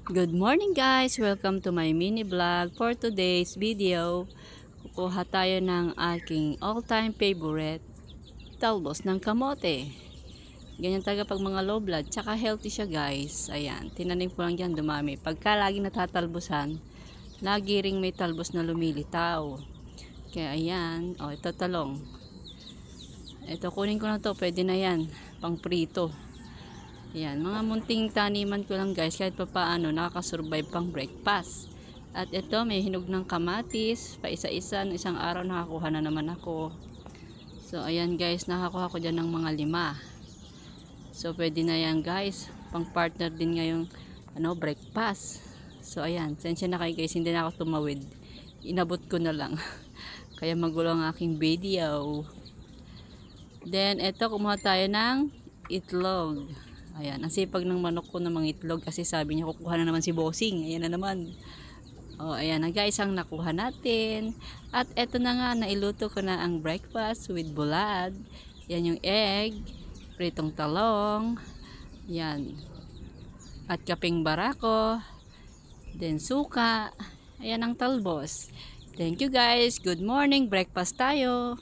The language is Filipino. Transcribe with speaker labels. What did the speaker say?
Speaker 1: Good morning guys! Welcome to my mini vlog. For today's video, kukuha tayo ng aking all-time favorite, talbos ng kamote. Ganyan talaga pag mga low blood, tsaka healthy siya guys. Ayan, tinanim ko lang dyan, dumami. Pagka lagi natatalbusan, lagi ring may talbos na lumilitaw. Kaya ayan, ito talong. Ito kunin ko na to, pwede na yan, pang prito. Yan, mga munting taniman ko lang guys, kahit pa paano nakakasurvive pang breakfast. At ito, may hinog ng kamatis, pa isa-isa, isang araw nakakuha na naman ako. So ayan guys, nakakuha ko dyan ng mga 5. So pwede na yan guys, pang partner din ngayong breakfast. So ayan, sensya na kayo guys, hindi na ako tumawid. Inabot ko na lang. Kaya magulo ang aking video. Then ito, kumuha tayo ng itlog. Ayan, ang sipag ng manok ko ng mga itlog kasi sabi niya kukuha na naman si bossing. Ayan na naman. Ayan na guys ang nakuha natin. At eto na nga, nailuto ko na ang breakfast with bulad. Yan yung egg, pritong talong, yan. At kaping barako, then suka. Ayan ang talbos. Thank you guys. Good morning. Breakfast tayo.